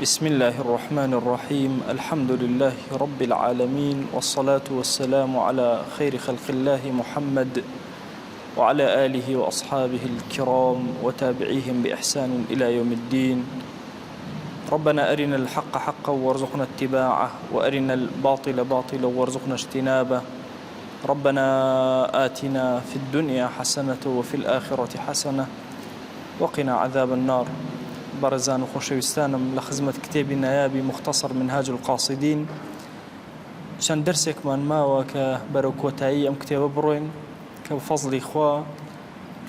بسم الله الرحمن الرحيم. الحمد لله رب العالمين، والصلاة والسلام على خير خلق الله محمد وعلى آله وأصحابه الكرام وتابعيهم بإحسان إلى يوم الدين. ربنا أرنا الحق حقا وارزقنا اتباعه، وأرنا الباطل باطلا وارزقنا اجتنابه. ربنا آتنا في الدنيا حسنة وفي الآخرة حسنة وقنا عذاب النار. برزان وخوشويستانم لخزمة كتابي نيابي مختصر منهاج القاصدين. شان درسك من ماوە کە بەرەوکۆتایی ئەم کتێبە بڕۆین کە بفەزڵی خوا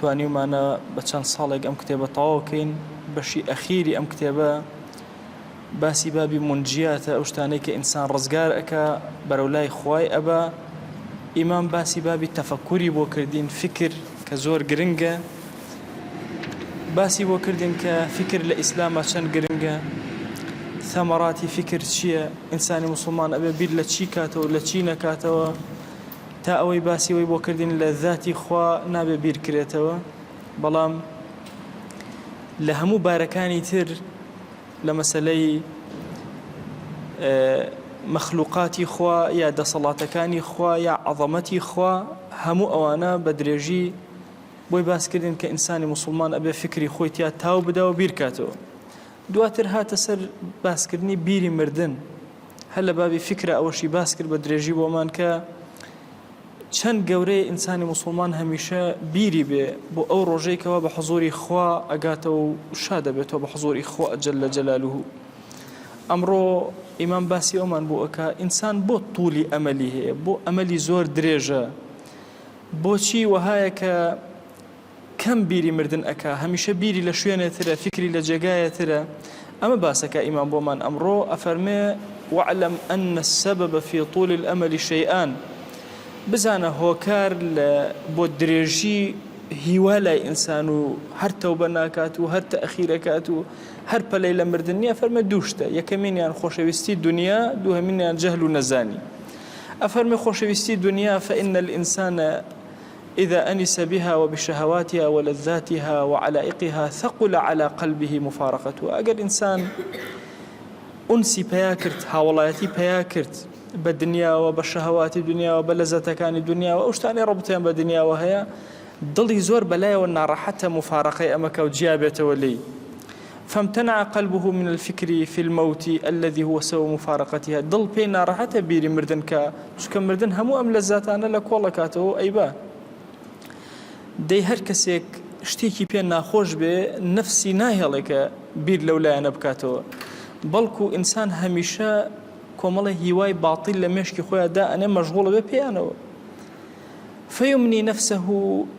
توانیمانە بە چەند ساڵێک ئەم کتێبە تەواوکەین. بەشی ئەخیری ئەم کتێبە باسی بابی منجیاتە، ئەو شتانەی کە ئینسان ڕزگار ئەکا بەرەو لای خوای ئەبا. ئیمان باسی بابی تەفەکوری بۆ کردین، فکر کە زۆر گرنگە. باسی بۆ کردین کە فکر لە ئیسلامە چەند گرنگە، ثەمەراتی فکر چییە، ئینسانی موسڵمان ئەبێ بیر لە چی کاتەوە لە چی نەکاتەوە، تا ئەوەی باسیەوەی بۆ کردین لە ذاتی خوا نابێ بیر کرێتەوە. بەڵام لە هەموو بارەکانی تر لە مەسەلەی مەخلوقاتی خوا یا دەسەڵاتەکانی خوا یا عەظەمەتی خوا، هەموو ئەوانە بە درێژی بۆی باسکردن کە ئینسانی موسڵمان ئەبێ فکری خۆی تیا تاو بدە و بیر کاتەوە. دواتر هاتە سەر باسکردنی بیری مردن. هەر لە بابی فکرە ئەوەشی باس کرد بە درێژی بۆمان کە چەند گەورەیە ئینسانی موسڵمان هەمیشە بیری بێ بۆ ئەو ڕۆژەیەکەوە بە حوزوری خوا ئەگاتەوە و شا دەبێتەوە بە حوزوری خوا جەلە جەلالوه. ئەمڕۆ ئیمان باسی ئەومان بۆ ئەکا ئینسان بۆ توولی ئەمەلی هەیە، بۆ ئەمەلی زۆر درێژە، بۆچی وەهایە کە کەم بیری مردن ئەکا، هەمیشە بیری لە شوێنێترە، فکری لە جێگایەترە. ئەمە باسەکە ئیمان بۆمان ئەمڕۆ ئەفەرمێ وەعلەم ئەنە السەبەبە فی طول الأمل شەیئان. بزانە هۆکار بۆ درێژی هیوا لای ئینسان و هەر تەوبە ناکات و هەر تەئخیرەکات و هەر پەلەی لە مردن نییە. فەرمێ دوو شتە، یەکەمینیان خۆشەویستی دنیا، دووهەمینیان جەهل و نەزانی. ئەفەرمێ خۆشەویستی دنیا فإن الإنسان إذا أنس بها وبشهواتها ولذاتها وعلائقها ثقل على قلبه مفارقتها. أجر إنسان أنسي بياكرت هاولايتي بياكرت بالدنيا وبالشهوات الدنيا وبلذاتكان الدنيا وأشتاني ربطين بالدنيا، وهي ضلي زور بلايا والنار حتى مفارقة أمك وجابة ولي، فامتنع قلبه من الفكر في الموت الذي هو سوى مفارقتها. ضل بينا راحته بيري مردن شكم مردن همو أم لذاتانا لك والله كاتو أيبا دەی هەر کەسێک شتێکی پێ ناخۆش بێ نەفسی ناهێڵێکە بیر لەولایەنە بکاتەوە، بەڵکو ئینسان هەمیشە کۆمەڵی هیوای باتیل لە مێشکی خۆیاندا ئەنێ مەشغوڵە بێ پێیانەوە. فيمني نفسه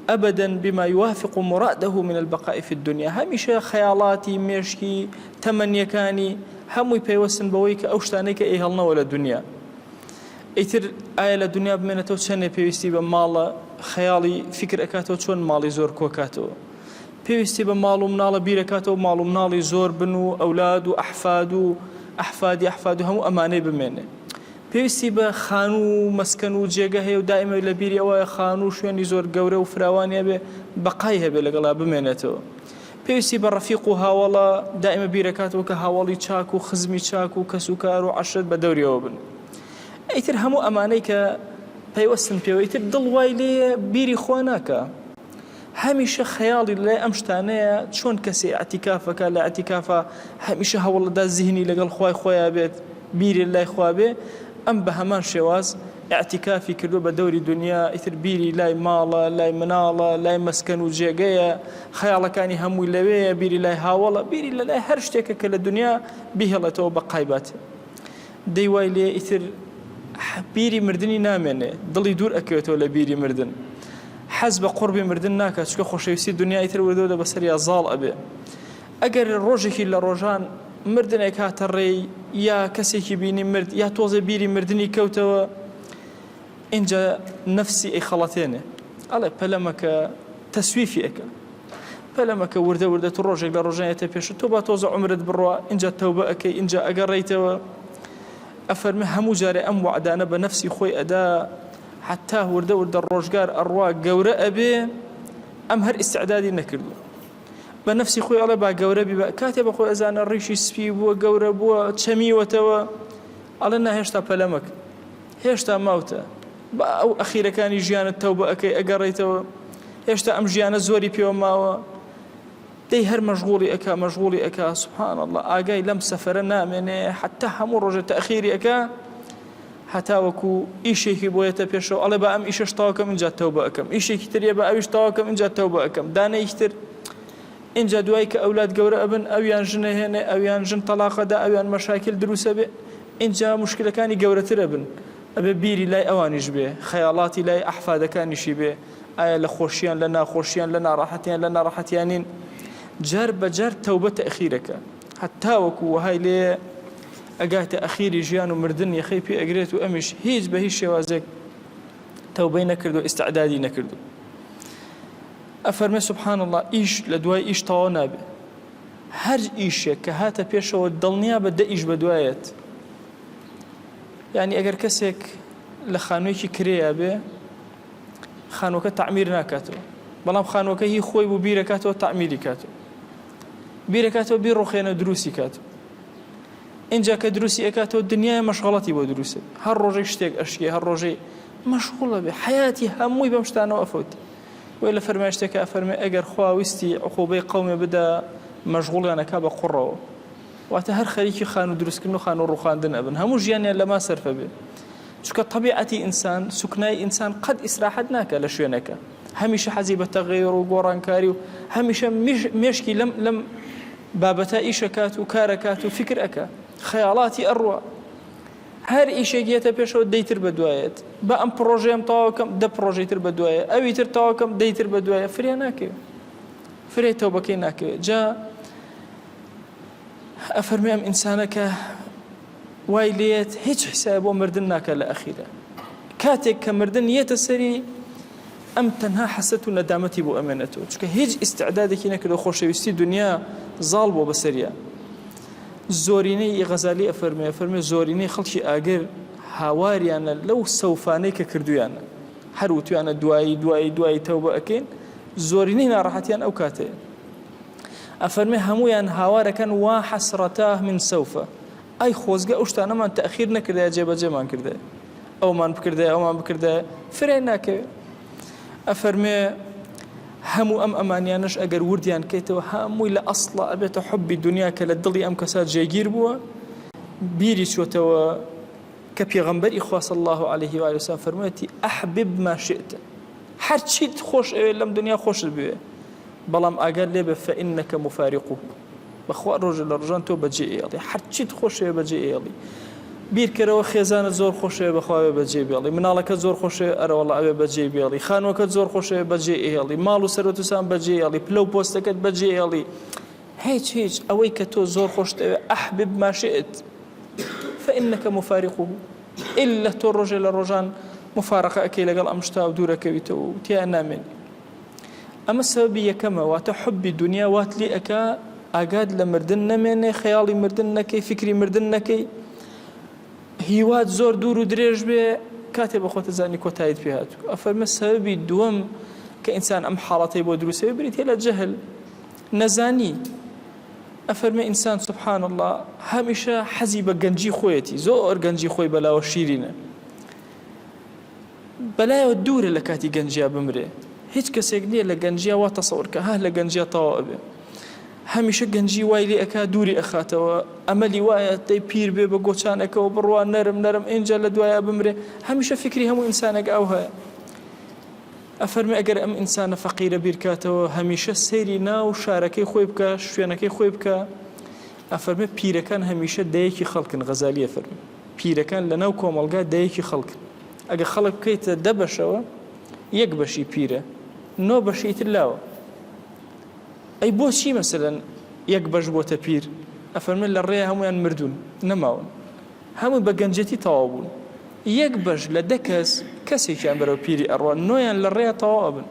أبدا بما يوافق مراده من البقاء في الدنيا. هەمیشە خەیاڵاتی مێشکی تەمەنیەکانی هەمووی پێوەستن بەوەی کە ئەو شتانەی کە ئەیهەڵنەوە لە دنیا. ئیتر ئایا لە دنیا بمێنێتەوە چەندێ پێویستی بە ماڵە، خەیاڵی فکر ئەکاتەوە چۆن ماڵی زۆر کۆکاتەوە، پێویستی بە ماڵ و مناڵە بیرەکاتەوە ماڵ و مناڵی زۆر بن و ئەولاد و ئەحفاد و ئەحفادی ئەحفاد و هەموو ئەمانەی بمێنێ، پێویستی بە خان و مەسکەن و جێگە هەیە و دائیمە لە بیری ئەوەیە خان و شوێنی زۆر گەورە و فراوانی هەبێ بەقای هەبێ لەگەڵا بمێنێتەوە، پێویستی بە ڕەفیق و هاوڵە دائیمە بیرەکاتەوە کە هاوڵی چاک و خزمی چاک و کەس و کار و عەشرەت بە دەوریەوە بن. ئیتر هەموو ئەمانەی کە پەیوەستن پێوەیتر دڵ وای لێ بیری خوا ناکە، هەمیشە خەیاڵی لای ئەم شتانەیە چۆن کەسێ ئەتیکافەکە لە ئەتیکافە هەمیشە هەوڵەدا زیهنی لەگەڵ خوای خۆیان بێت، بیری لای خوا بێ. ئەم بە هەمان شێواز ئەتیکافی کردو بە دەوری دنیا، ئیتر بیری لای ماڵە، لای مناڵە، لای مەسکەن و جێگەیە، خەیاڵەکانی هەمووی لەوەیە، بیری لای هاوڵە، بیری لە لای هەر شتێکە کە لە دنیا بیهێڵێتەوە بە قایبات. دەی وای لێ ئیتر بیری مردنی نامێنێ، دڵی دوور ئەکەوێتەوە لە بیری مردن، حەز بە قوربی مردن ناکات، چکە خۆشەویستی دنیا ئیتر وردەوە بەسەریا زاڵ ئەبێ. ئەگەر ڕۆژێکی لە ڕۆژان مردنێک هاتە ڕێی یا کەسێکی بینی مرد یا تۆزە بیری مردنی کەوتەوە، اینجا نەفسی ئەیخەڵەتێنێ، ئەڵێ پەلەمەکە تەسویفی ئەکە، پەلەمەکە وردە وردە تو ڕۆژێک لە ڕۆژانێتە پێش تۆ با تۆزە عومرت بڕوە، اینجا تەوبە ئەکەی، اینجا ئەگەڕێیتەوە. ئەفەرمێ هەموو جارێ ئەم وعدانە بە نەفسی خۆی ئەدا حتا وردە وردە ڕۆژگار ئەڕوا گەورە ئەبێ، ئەم هەر ئیستعدادی نەکردو، بە نفسی خۆی ئەڵێ با گەورە بی بە کاتێ بە خۆی ئەزانە ڕیشی سپی بووە گەورە بووە چەمیوەتەوە ئەڵێ نا هێشتا پەلەمەک هێشتا ماوتە بە ئەو ئەخیرەکانی ژیانت تەوبە ئەەکەی ئەگەڕێیتەوە هێشتا ئەم ژیانە زۆری پێوە ماوە دەی هەر مەشغوڵی ئەەکا سبحان الله ئاگای لەم سەفەرە نامێنێ حتا هەموو ڕۆژێ تەخیری ئەەکا هەتا وەکو ئیشێکی بۆیەتە پێشەوە ئەڵێ بە ئەم ئیشەش تاوەکەم اینجا تەوبە ئەەکەم ئیشێکی تریە بە ئەویش تاوەکەم اینجا تەوبە ئەەکەم دانەیەکتر اینجا دوای کە ئەولاد گەورە ئەبن ئەویان ژنە هێنێ ئەویان ژن تەلاقەدا ئەویان مەشاکل دروسە بێ اینجا مشکلەکانی گەورەترە بن ئەبێ بیری لای ئەوانیش بێ خەیاڵاتی لای ئەحفادەکانیشی بێ ئایا لە خۆشییان لە ناخۆشییان لە ناڕاحەتیان لە ناڕاحەتیانین جار بەجار تەوبە تەخیرەکە هەتا وەکو وهای لێ ئەگاتە ئەخیری ژیان و مردن یەخەی پێ ئەگرێت و ئەمیش هیچ بە هیچ شێوازێک تەوبەی نەکردو ئیستعدادی نەکردو ئەفەرمێ سبحان الله ئیش لە دوای ئیش تەواو نابێ هەر ئیشێک کە هاتە پێشەوە دڵنیا بە دە ئیش بە دوایەت یعنی ئەگەر کەسێک لە خانوویەکی کرێیا بێ خانووەکە تعمیر ناکاتەوە بەڵام خانووەکە هی خۆی بوو بیرەکاتەوە تعمیری کاتەوە بیرەکاتەوە بیر ڕۆخێنە دروستی کاتەوە اینجا کە دروستی ئەکاتەوە دنیای مەشغەڵەتی بۆ دروسێت هەر ڕۆژێک شتێک ئەشکێ هەر ڕۆژەی مەشغوڵە بێ حیاتی هەمووی بەم شتانەوە ئەفەوتی وی لە فەرمایشتێکە ئەفەرمێ ئەگەر خواویستی عقوبەی قەومێ بدا مەشغوڵیانەکا بە قوڕەوە واتە هەر خەریکی خان و دروستکردن و خان و ڕوخاندن ئەبن هەموو ژیانیان لەما سەرفە بێ چونکە طبیعەتی ئینسان سوکنای ئینسان قەت ئیسراحەت ناکە لە شوێنەکە هەمیشە حەزی بە تەغیر و گۆڕانکاری و هەمیشە مێشکی لەم بابەتە ئیشەکات و کارەکات و فکر ئەکە خەیاڵاتی ئەڕوە هەر ئیشێکیەتە پێشەوە دەیتر بە دوایەت بە ئەم پرۆژەیەم تەواوکەم دە پرۆژەیتر بە دوایە ئەوی تر تەواوکەم دەیتر بە دوایە فرێ ناکەوێت فرێ تەوبەکەی ناکەوێت جا ئەفەرمێ ئەم ئینسانەکە وای لێت هیچ حساب بۆ مردن ناکە لە ئەخیرە کاتێک کە مردن یێتە سەری ئەم تەنها حەسەت و نەدامەتی بۆ ئەمێنێتەوە چونکە هیچ ئیستعدادێکی نەکردو خۆشەویستی دنیا زاڵ بۆ بەسەریە زۆرینەی غەزالی ئەفەرمێ زۆرینەی خەڵکی ئاگر هاواریانە لەو سەوفانەی کە کردویانە هەر وتویانە دوایی تەوبە ئەکەین زۆرینەی ناڕەحەتیان ئەو کاتەیە ئەفەرمێ هەمویان هاوارەکەن وا حەسرەتاه من سەوفە ئەی خۆزگە ئەو شتانەمان تەخیر نەکردایە جێبەجێمان کردایە ئەومان بکردایە ئەومان بکردایە فرێ ناکەوێت ئەفەرمێ هەموو ئەم ئەمانیانش ئەگەر وردیان کەیتەوە هەمووی لە ئەسڵە ئەبێتە حبی دنیا کە لە دڵی ئەم کەسا جێگیر بووە بیری چوتەوە کە پێغەمبەری خوا صلی الله عليه و آله وسلم فەرموویەتی ئەحبب ما شئت هەر چیت خۆش ئەوێ لەم دنیا خۆشت بوێ بەڵام ئاگەر لێ بە فإنك مفارقه بەخوا ڕۆژە لە ڕۆژان تۆ بەجێ ئێڵی هەر چیت خۆش ئەوێ بەجێ ئێڵی بیرکەرەوە خێزانە زۆر خۆشەوێ بەخواوێ بەجێ بێڵی مناڵەکە زۆر خۆشێ ئەرەوەڵە ئەوێ بەجێ بێڵی خانووەکەت زۆر خۆشەوێ بەجێ ئێڵی ماڵ و سەرۆت وسان بەجێ ئێڵی پلە و پۆستەکەت بەجێ ئێڵی هیچ ئەوەی کە تۆ زۆر خۆشت ئەوێ ئەحبب ما شئت فإنك مفارقه إلا تۆ ڕۆژێ لە ڕۆژان مفارقە ئەکەی لەگەڵ ئەم شتا و دوورەکەویتەوە و تیان نامێنی ئەمە سەبەبی یەکەمە واتە حبی دنیا وات لێ ئەکا ئاگاد لە مردن نەمێنێ خەیاڵی مردن نەکەی فکری مردن نەکەی هیوات زۆر دوور و درێژ بێ کاتێ بە خۆتە زانی کۆتاییت پێ هاتوو ئەفەرمە سەبەبی دووەم کە ئینسان ئەم حاڵەتەی بۆ دروستەوە بریتێ لە جەهل نەزانی ئەفەرمە ئینسان سبحان الله هەمیشە حەزی بە گەنجی خۆیەتی زۆر گەنجی خۆی بەلاوە شیرینە بەلایەوە دوورە لە کاتی گەنجیا بمرێ هیچ کەسێک نییە لە گەنجیا وا تەسەوور کە هەر لە گەنجیا تەواو ئەبێ هەمیشە گەنجی وای لێ ئەکا دووری ئەخاتەوە ئەمەلی وایە دەی پیر بێ بە گۆچانەکەەوە بڕوان نەرم اینجا لە دوایە بمرێ هەمیشە فکری هەموو ئینسانێک ئەو هەیە ئەفەرمێ ئەگەر ئەم ئینسانە فەقیرە بیرکاتەوە هەمیشە سەیری ناو شارەکەی خۆی بکە شوێنەکەی خۆی بکە ئەفەرمێ پیرەکان هەمیشە دایەکی خەڵکن غەزالی ئەفەرمێ پیرەکان لە ناو کۆمەڵگا دایەکی خەڵکن ئەگەر خەڵک بکەیتە دە بەشەوە یەک بەشی پیرە نۆ بەشی تر لاوە ئەی بۆچی مەسەلەن یەک بەش بۆتە پیر ئەفەرمێ لە ڕێە هەمویان مردوون نەماون هەموو بە گەنجەتی تەواو بوون یەک بەش لە دە کەسێکیان بەرەو پیری ئەڕوان نۆیان لە ڕێە تەواو ئەبن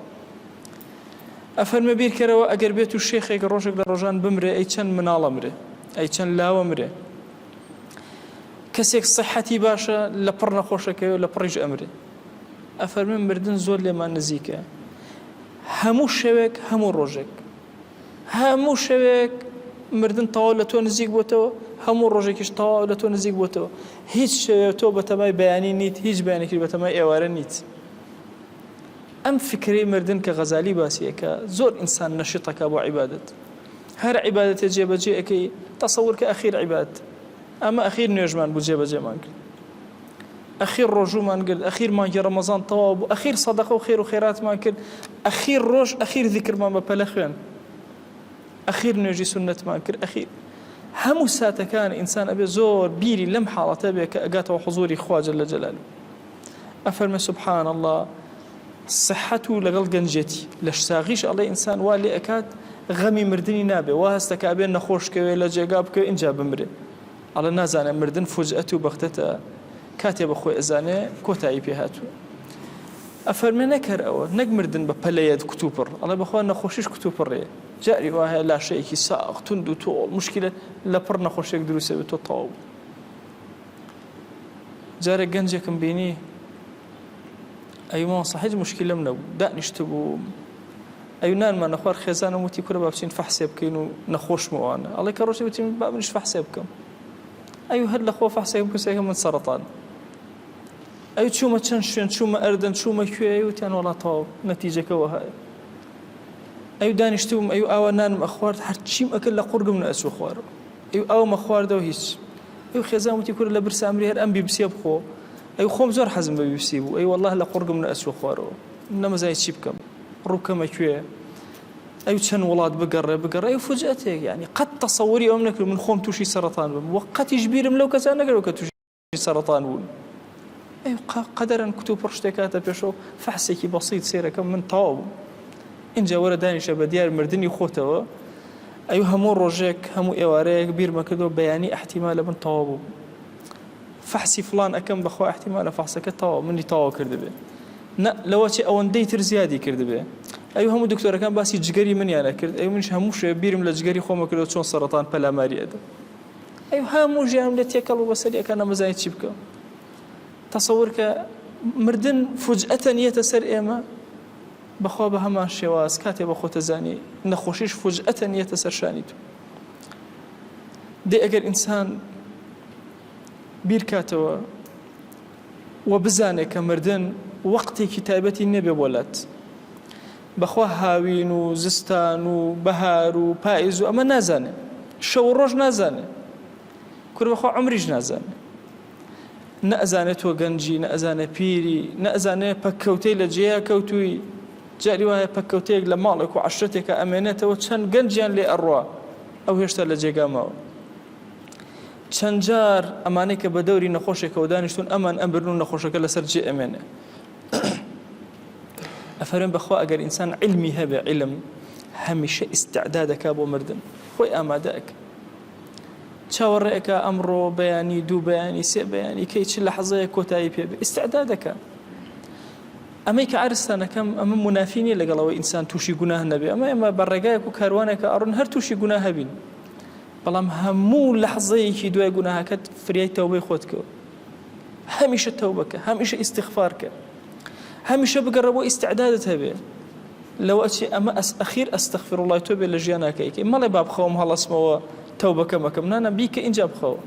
ئەفەرمێ بیرکەرەوە ئەگەر بێت و شێخێک ڕۆژێک لە ڕۆژان بمرێ ئەی چەند مناڵە مرێ ئەی چەند لاوە مرێ کەسێک سەحەتی باشە لە پڕ نەخۆشەکەوێ لە پڕیش ئەمرێ ئەفەرمێ مردن زۆر لێمان نزیکە هەموو شەوێک هەموو ڕۆژێک هەموو شەوێک مردن تەواو لە تۆ نزیک بۆتەوە، هەموو ڕۆژێکیش تەواو لە تۆ نزیک بۆتەوە، هیچ شەوێ تۆ بە تەمای بەیانی نیت، هیچ بەیانێکی بە تەمای ئێوارە نیت. ئەم فکرەی مردن کە غەزالی باسیەکە زۆر ئینسان نەشیطەکە بۆ عیبادەت. هەر عیبادەتێ جێبەجێ ئەەکەی تەسەوور کە ئەخیر عیبادەت، ئەمە ئەخیر نوێژمان بوو جێبەجێمان کرد، ئەخیر ڕۆژومان کرد، ئەخیر مانگی ڕەمەزان تەواو بوو، ئەخیر سەدەقە و خێر و خێراتمان کرد، ئەخیر ڕۆژ ئەخیر ذیکرمان بە پەلە خوێن، ئەخیر نوێژی سونەتمان کرد، ئەخیر هەموو ساتەکان ئینسان ئەبێ زۆر بیری لەم حاڵەتە بێ کە ئەگاتەوە حوزوری خوا جەل جەلاله. ئەفەرمێ سوبحان الله صحەت و لەگەڵ گەنجێتی لە ساغیش ئەڵێ ئینسان وا لێ ئەکات غەمی مردنی نابێ، وا هەستەکە ئەبێ نەخۆشکەوێ لە جێگا بکەوێ ئینجا بمرێ. ئەڵێ نازانێ مردن فوجئەت و بەختەتە، کاتێ بەخۆی ئەزانێ کۆتایی پێ هاتووە. ئەفەرمێ نەکەر ئەوە نەک مردن بە پەلەیەت کتوپڕ، ئەڵێ بەخوا نەخۆشیش کتوپڕێ، جاری وایە لاشەیەکی ساغ توند و تۆڵ مشکلە لە پڕ نەخۆشیێک دروستە بێت تۆ تەواو. جارێک گەنجێکم بینی ئەیوان سەحیج مشکلەم نەبوو، دانیشت بوو ئەو نانمان نەخوار خێزانم وتی کورە با بچین فەحسێ بکەین و نەخۆشمەوانە، ئەڵێ کە ڕۆژێ وتی با منیش فەحسێ بکەم، ئەو هەر لەخۆ فەحسێ بکەسێکە من سەرەتان، ئەو چوومە چەند شوێن، چوومە ئەردەن، چوومە کوێ، وتیان وەڵا تەواو نەتیجەکەوە هەیە. ئەو دانیشتوم ئەو ئاوا نانم ئەخوارد هەرچیم ئەکرد لە قورگم نەئەچوو خوارەوە، ئەو ئاومە خواردەوە هیچ. ئەو خێزان وتی کورە لە برسە ئەمری هەر ئەم بیبسیە بخۆ، ئەو خۆم زۆر حەزم بە بیبسی بوو، ئەی وەڵڵاه لە قورگم نەئەچوو خوارەوە، نەمەزای چی بکەم، ڕووکەمە کوێ، ئەو چەند وڵات بگەڕێ بگەڕێ، ئەو فوجئەتێک یعنی قەت تەسەووری ئەوم نەکرد من خۆم تووشی سەرەتان بم، وەقەتیش بیرم لەو کەسان نەکردەوە کە تووشی سەرەتان بوون. ئەو قەدەرەن کتوپڕ شتێکاتە پێشەوە فەحسێکی بەسیط سێرەکەم من تەواو بوو. اینجا وەرە دانیشە بە دیار مردنی خۆتەوە، ئەو هەموو ڕۆژێک هەموو ئێوارەیەک بیرمە کردەوە بەیانی ئەحتیمالە من تەواو بوو، فەحسی فڵان ئەەکەم بەخوا ئەحتیمالە فەحسەکە تەواو منی تەواو کردبێ، نە لەوەچی ئەوەندەی تر زیادی کردبێ. ئەو هەموو دکتۆرەکان باسی جگەری منیانە کرد، ئەو منش هەموو شوێ بیرم لە جگەری خۆمە کردەوە چۆن سەرەتان پەلاماری ئەدە، ئەو هەموو ژیانم لە تێکەڵ و بەسەریەکە نەمەزانی چی بکەم. تەسەوور کە مردن فوجئەتە نیەتە سەر ئێمە، بەخوا بە هەمان شێواز کاتێ بە خۆتە زانی نەخۆشیش فوجئەتە نیەتە سەر شانی تو. دێ ئەگەر ئینسان بیرکاتەوە و بزانێت کە مردن وەقتێکی تایبەتی نەبێ بۆلات، بەخوا هاوین و زستان و بەهار و پاییز و ئەمە نازانێ، شەو ڕۆژ نازانێ، کورە بەخوا عمریش نازانێ، نەئەزانێت تۆ گەنجی، نەئەزانێ پیری، نەئەزانێ پەککەوتەی لە جێیا کەوتووی، جاری وایە پەککەوتەیەک لە ماڵێک و عەشرەتێکە ئەمێنێتەوە چەند گەنجیان لێ ئەڕوا، ئەو هێشتا لە جێگا ماوە. چەند جار ئەمانەی کە بە دەوری نەخۆشێکەوە دانیشتون ئەمان ئەمبرن و نەخۆشەکە لەسەر جێ ئەمێنێ. ئەفەرمێن بەخوا ئەگەر ئینسان علمی هەبێ، علم هەمیشە ئیستعدادەکە بۆ مردن، خۆی ئامادەئەکە، چاوەڕێەکە ئەمڕۆ بەیانی، دوو بەیانی، سێ بەیانی، کەی چ لەحەزەیە کۆتایی پێبێ، ئیستعدادەکە. ئەمەی کە عرستانەکەم ئەمە منافی نیە لەگەڵەوە ئینسان تووشی گوناه نەبێ، ئەمە بەڕێگایەک و کاروانێکە ئەڕۆن هەر تووشی گوناه هەبین، بەڵام هەموو لەحظەیەکی دوای گوناهەکەت فریای تەوبەی خۆتکەوە، هەمیشە تەوبەکە، هەمیشە ئیستیغفارکە، هەمیشە بگەڕە بۆ ئیستعدادت هەبێ لەوە چی ئەمە ئەخیر ئەستەغفیرڵڵای تۆ بێ لە ژیانەکەیکە، مەڵێ با بخەوم هەڵەسمەوە تەوبەکە مەکەم، نانە بیکە ئینجا بخەوە،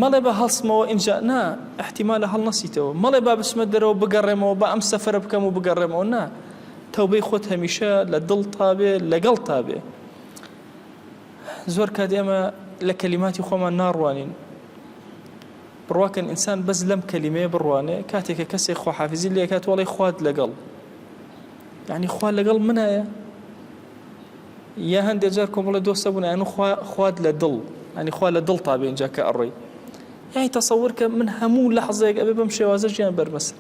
مەڵێ بە هەڵسمەوە ئینجا نا احتیمالە هەڵ نەسیتەوە، مەڵێ با بچمە دەرەوە بگەڕێمەوە با ئەم سەفەرە بکەم و بگەڕێمەوە، نا تەوبەی خۆت هەمیشە لە دڵ تابێ لەگەڵ تابێ. زۆر کات ئێمە لە کەلیماتی خۆمان ناڕوانین، بڕواکەن ئینسان بەس لەم کەلیمەیە بڕوانێ، کاتێکە کەسێک خۆحافیزی لێ کات وەڵی خوات لەگەڵ، یعنی خوا لەگەڵ منایە، یا هەندێک جار کۆمەڵە دۆستە بوون یعنی خوات لە دڵ، ینی خوا لە دڵ تابێ اینجا کە ئەڕۆی، یعنی تەسەوور کە من هەموو لەحظەیەک ئەبێ بەم شێوازە ژیان بەرمەسە.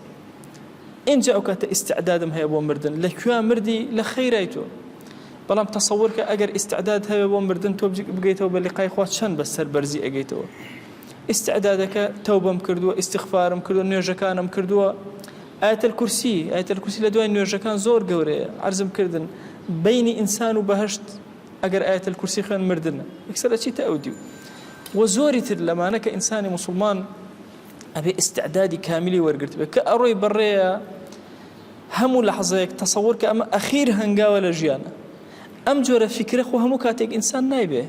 اینجا ئەو کاتە ئیستعدادم هەیە بۆ مردن، لەکوێ مردی لە خەیرای تۆ، بەڵام تەسەوور کە ئەگەر ئیستعداد هەیە بۆ مردن تۆ بگەیتەوە بە لیقای خوا چەند بەسەر بەرزی ئەگەیتەوە. ئیستعدادەکە تەوبەم کردووە، ئیستیغفارم کردووە، نوێژەکانم کردووە، ئایەتەل کورسی لە دوای نوێژەکان زۆر گەورەیە، عەرزم کردن بینی ئینسان و بەهەشت ئەگەر ئایەتەل کورسی خوێن مردنە، یەکسەرە چیتە ئەو دیو. و زۆری تر لەمانە کە ئینسانی موسڵمان ئەبێ ئیستعدادی کامیلی وەرگرت بێت کە ئەڕۆی بەڕێیە هەموو لەحظەیەک تەسەوور کە ئەمە ئەخیر هەنگاوە لە ژیانە، ئەم جۆرە فکرە خۆ هەموو کاتێک ئینسان نایبێ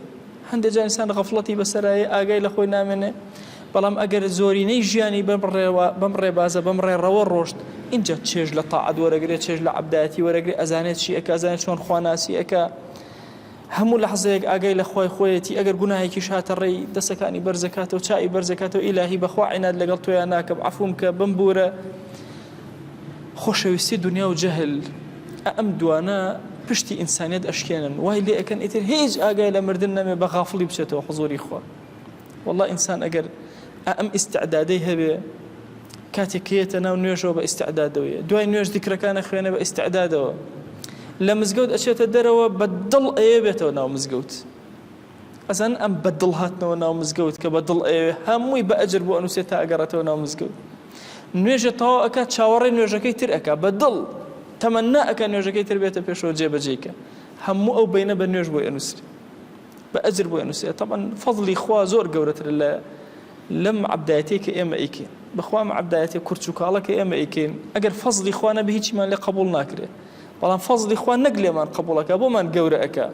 هەندێک جار ئینسان غەفڵەتی بەسەرایە ئاگای لە خۆی نامێنێ بەڵام ئەگەر زۆرینەی ژیانی بەم ڕێبازە بەم ڕێڕەوە ڕۆشت اینجا چێژ لە تاعەت وەرەگرێت چێژ لە عەبدایەتی وەرەگرێت ئەزانێت چی ئەکا ئەزانێت چۆن خواناسی ئەکا هەموو لەحزەیەک ئاگای لە خۆی خۆیەتی ئەگەر گوناهێکیش هاتە ڕێی دەسەکانی بەرزەکاتەوە چای بەرزەکاتەوە ئیلاهی بەخوا عینات لەگەڵ تۆیان ناکەم عەفوم کە بمبورە خۆشەویستی دنیا و جەهل ئەم دوانە پشتی ئینسانیت ئەشکێنن وای لێ ئەکەن ئیتر هیچ ئاگای لە مردن نەمێ بە غافڵی بچێتەوە حوزوری خوا والله ئینسان ئەگەر ئەم ئیستعدادەی هەبێ کاتێک کێتە ناو نوێژەوە بە ئیستعدادەوەیە دوای نوێژ دیکرەکانە خوێنە بە ئیستعدادەوە لە مزگەوت ئەچێتە دەرەوە بە دڵ ئەوێ بێتەوە ناو مزگەوت ئەزان ئەم بە دڵ هاتنەوە ناو مزگەوت کە بە دڵ ئەوێ هەمووی بە ئەجر بۆ ئەنووسێت تا ئەگەڕێتەوە ناو مزگەوت نوێژە تەواو ئەکا چاوەڕێی نوێژەکەی تر ئەکا بە دڵ تەمەنا ئەکا نوێژەکەی تر بێتە پێشەوە جێبەجێکە هەموو ئەو بینە بە نوێژ بۆی ئەنووسێت بە ئەجر بۆی ئەنووسێت طبعاً فەضلی خوا زۆر گەورەتر لەم عەبدایەتەی کە ئێمە ئەیکەین بەخوا عەبدایەتی کورچ و کاڵە کە ئێمە ئەیکەین ئەگەر فەضلی خوا نەبێ هیچیمان لێ قبوڵ ناکرێت بەڵام فەضلی خوا نەک لێمان قبوڵەکە بۆمان گەورە ئەکا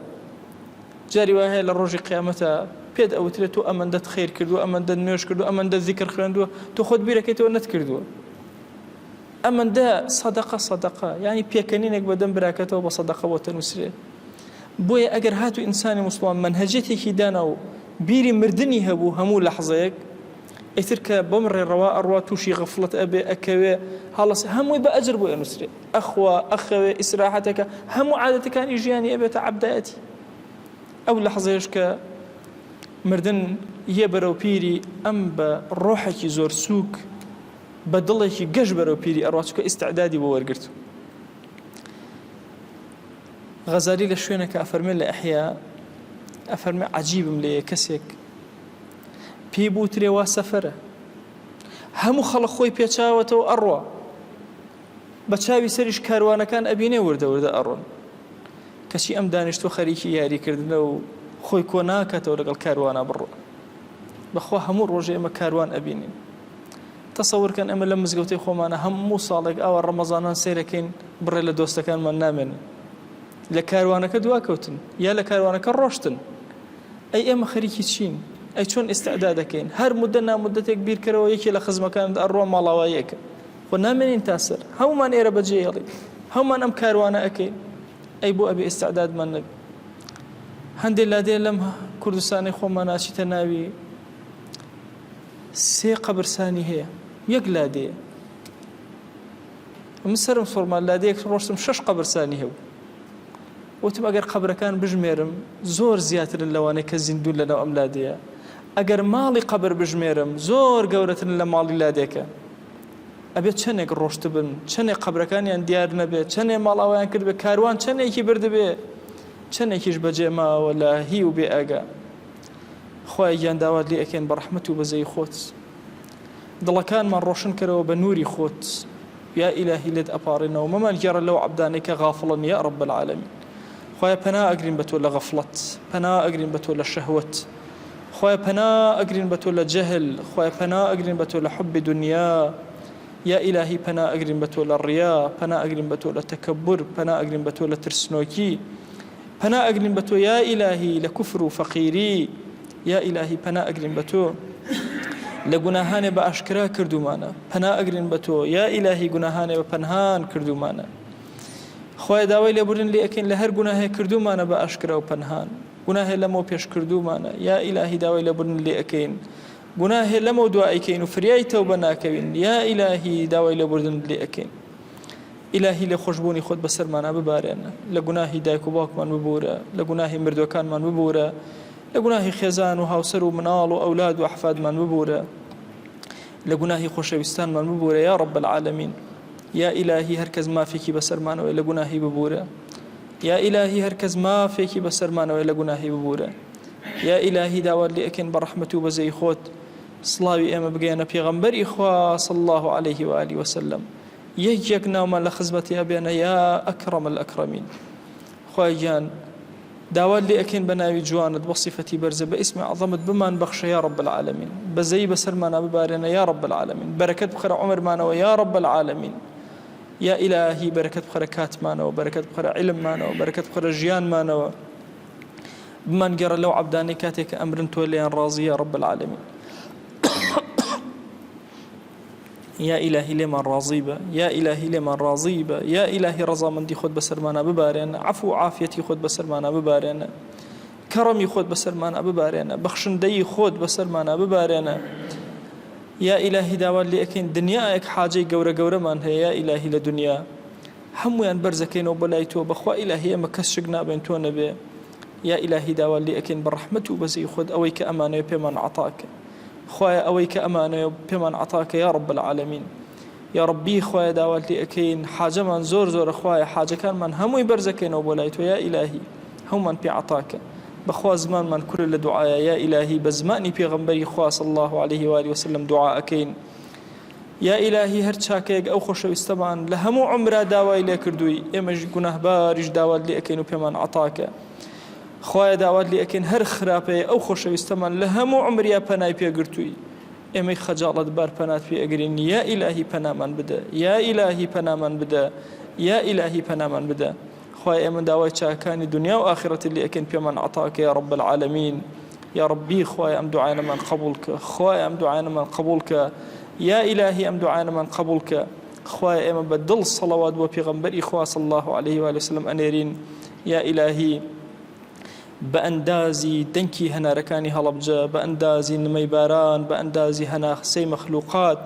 جاری وای هەیە لە ڕۆژی قیامەتە پێت ئەوترێت تۆ ئەمەندەت خێر کردووە ئەمەندە نوێژ کردو ئەمەندە ذیکر خوێندووە تۆ خۆت بیرەکەیتەوە نەتکردووە ئەمەندە سەدەقە یعنی پێکەنینێک بەدەم براکەتەوە بە سەدەقە بۆ تەنووسرێت بۆیە ئەگەر هاتو ئینسانی مسلمان منهەجێتێکی دانا و بیری مردنی هەبوو هەموو لەحظەیەک ئیتر کە بەم ڕێڕەوا ئەڕوا تووشی غەفڵەت ئەبێ ئەکەوێ هەڵەس هەمووی بە ئەجر بۆ ئەنووسرێت ئەخوا ئەخەوێ ئیسراحەتەکە هەموو عادەتەکانی ژیانی ئەبێتە عەبدایەتی ئەو لەحظەیەش کە مردن یە بەرەو پیری ئەم بە ڕۆحێکی زۆر سووک بە دڵێکی گەشت بەرەو پیری ئەڕوا چکە ئیستعدادی بۆ وەرگرت غەزالی لە شوێنێکە ئەفەرمێ لە ئەحیا ئەفەرمێ عەجیبم لێیە کەسێک پێی بوترێ وا سەفەرە هەموو خەڵق خۆی پێچاوەتەوە ئەڕوا بە چاوی سەریش کاروانەکان ئەبینێ وردە ئەڕۆن کەچی ئەم دانیشتۆ خەریکی یاریکردنە و خۆی کۆ ناکاتەوە لەگەڵ کاروانە بڕۆ بەخوا هەموو ڕۆژێ ئێمە کاروان ئەبینین تەسەورکەن ئەمە لە مزگەوتەی خۆمانە هەموو ساڵێک ئاوا ڕەمەزانان سەیرەکەین بڕێ لە دۆستەکانمان نامێنن لە کاروانەکە دواکەوتن یا لە کاروانەکە ڕۆشتن ئەی ئێمە خەریکی چین ئەی چۆن ئیستعداد دەکەین هەر مدە نامودەتێک بیرکەرەوە یەکی لە خزمەکاندا ئەڕوا ماڵاواییەکە خۆ نامێنین تاسەر هەمومان ئێرە بەجێهێڵی هەمومان ئەم کاروانە ئەەکەین ئەی بۆ ئەبێ ئیستعدادمان نەبێ هەندێک لادێ لەم کوردستانی خۆمان ناچیتە ناوی سێ قەبرسانی هەیە یەک لادێ من سەرم سۆڕمان لادەیەک ڕۆشتم 6 قەبرسانی هەبوو وتم ئەگەر قەبرەکان بژمێرم زۆر زیاترن لەوانەیە کە زیندوون لەناو ئەم لادەیە ئەگەر ماڵی قەبر بژمێرم زۆر گەورەترن لە ماڵی لادێکە ئەبێت چەندێک ڕۆشت بن چەندێک قەبرەکانیان دیار نەبێت چەندێک ماڵاوایان کرد بێ کاروان چەندێکی بردبێ چەندێکیش بەجێ ماوە لە هی و بێ ئاگا خوای گیان داوات لێ ئەکەین بە ڕەحمەت و بەزەی خۆت دڵەکانمان ڕۆشن کەرەوە بە نووری خۆت یا ئیلاهی لێت ئەپاڕێنەوە مەمان گێڕە لەو عەبدانەی کە غافڵن یا رب العالمین خوای پەنا ئەگرین بە تۆ لە غەفڵەت پەنا ئەگرین بە تۆ لە شەهوەت خوای پەنا ئەگرین بە تۆ لە جەهل خوای پەنا ئەگرین بە تۆ لە حوبی دنیا یا ئیلاهی پەنا ئەگرین بە تۆ لە ڕیا پەنا ئەگرین بە تۆ لە تەکەبور پەنا ئەگرین بە تۆ لە ترسنۆکی پەنا ئەگرین بە تۆ یا ئیلاهی لە کوفر و فەقیری یا ئیلاهی پەنا ئەگرین بە تۆ لە گوناهانێ بە ئاشکرا کردومانە پەنا ئەگرین بە تۆ یا ئیلاهی گوناهانێ بە پەنهان کردومانە خوای داوای لێبوردن لێ ئەکەین لە هەر گوناهێک کردومانە بە ئاشکرا و پەنهان گوناهێ لەمەوە پێش کردومانە یا ئیلاهی داوای لێبوردن لێ ئەکەین گوناهێ لەمەوە دوائیکەین و فریای تەوبە ناکەوین یا ئیلاهی داوای لێبوردن لێ ئەکەین ئیلاهی لە خۆشبوونی خۆت بەسەرمانە ببارێنە لە گوناهی دایک و باوکمان ببورە لە گوناهی مردوەکانمان ببورە لە گوناهی خێزان و هاوسەر و مناڵ و ئەولاد و ئەحفادمان ببورە لە گوناهی خۆشەویستانمان ببورە یا رب العالمین یا ئیلاهی هەرکەس مافێکی بەسەرمانەوەی لە گوناهی ببورە یا ئیلاهی هەرکەس مافێکی بەسەرمانەوەی لە گوناهی ببورە یا ئیلاهی داوات لێ ئەکەین بە ڕەحمەت و بەزەی خۆت سڵاوی ئێمە بگەێنە پێغەمبەری خوا صلی الله عليه وآله وسلم یەک ناومان لە خزمەتی ئەبێنە یا ئەکرەم الئەکرەمین خوای گیان داوات لێ ئەکەین بە ناوی جوانت بە صیفەتی بەرزە بە ئیسمی عەظەمت بمان بەخشە یا رب العالمین بەزەی بەسەرمانە ببارێنە یا رب العالمین بەرەکەت بخەرە عومرمانەوە یا رب العالمین یا ئیلاهی بەرەکەت بخەرە کاتمانەوە، بەرەکەت بخەرە عیلممانەوە، بەرەکەت بخەرە ژیانمانەوە، بمانگەڕە لەو عەبدانەی کاتێک کە ئەمرن تۆ لێیان ڕازیە رب العالمین. یا ئیلاهی لێمان ڕازی بە، یا ئیلاهی لێمان ڕازی بە، یا ئیلاهی ڕەزامەندی خۆت بەسەرمانە ببارێنە، عەفو و عافیەتی خۆت بەسەرمانە ببارێنە، کەڕەمی خۆت بەسەرمانە ببارێنە، بەخشندەی خۆت بەسەرمانە ببارێنە. یا ئیلاهی داوات لێ ئەکەین دنیایەک حاجەی گەورە گەورەمان هەیە، یا ئیلاهی لە دنیا هەمویان بەرزەکەینەوە بەلای تۆ، بەخوا ئیلاهی ئێمە کەس شک نابێن تۆ نەبێ. یا ئیلاهی داوات لێ ئەکەین بە ڕەحمەت و بەزەی خۆت ئەوەی کە ئەمانەیە پێمان عەتاکە، خوایە ئەوەی کە ئەمانەیە پێمان عەتاکە یا رب العالمین. یا ربی خوایە داوات لێ ئەکەین حاجەمان زۆر زۆرە، خوایە حاجەکانمان هەمووی بەرزەکەینەوە بۆ لای تۆ، یا ئیلاهی هەمومان پێ عەتاکە. بەخوا زمانمان کورە لە دوعایە، یا ئیلاهی بە زمانی پێغەمبەری خوا صلی الله عليه و آله وسلم دوعا ئەکەین. یا ئیلاهی هەر چاکەیەک ئەو خۆشەویستەمان لە هەموو عمرا داوای لێ کردووی، ئێمەش گوناهباریش داوات لێ ئەکەین و پێمان عەتاکە. خوایە داوات لێ ئەکەین هەر خراپەیە ئەو خۆشەویستەمان لە هەموو عمریا پەنای پێگرتووی، ئێمەی خەجاڵەت بار پەنات پێ ئەگرین. یا ئیلاهی پەنامان بدە، یا ئیلاهی پەنامان بدە، یا ئیلاهی پەنامان بدە. خوای ئێمە داوای چاکانی دنیا و ئاخرەتی لێ ئەکەین پێمان عەتاکە یا رب العالمین. یا ربی خوای ئەم دوعایەمان قبول کە، خوای ئەم دوعایەمان قبول کە، یا ئیلاهی ئەم دوعایەمان قبول کە. خوای ئێمە بە دڵ سەڵەوات بۆ پێغەمبەری خوا صلی الله عليه و آله وسلم ئەنێرین. یا ئیلاهی بە ئەندازی دەنکی هەنارەکانی هەڵەبجە، بە ئەندازی نمەی باران، بە ئەندازی هەناسەی مەخلوقات،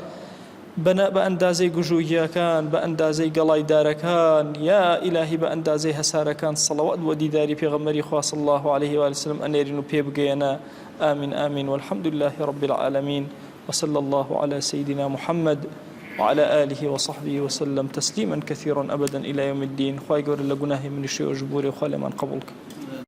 بە ئەندازەی گژوگیەکان، بە ئەندازەی گەڵای دارەکان، یا ئیلاهی بە ئەندازەی هەسارەکان سەڵەوات بۆ دیداری پێغەمبەری خوا صلی الله عليه و آله وسلم ئەنێرین و پێ بگەێنە. آمین آمین والحمد لله رب العالمين وصلى الله على سيدنا محمد وعلى آله وصحبه وسلم تسليما كثيرا أبدا إلى يوم الدين. خواهي قول الله قناهي من الشيء وجبوري وخالي من قبولك.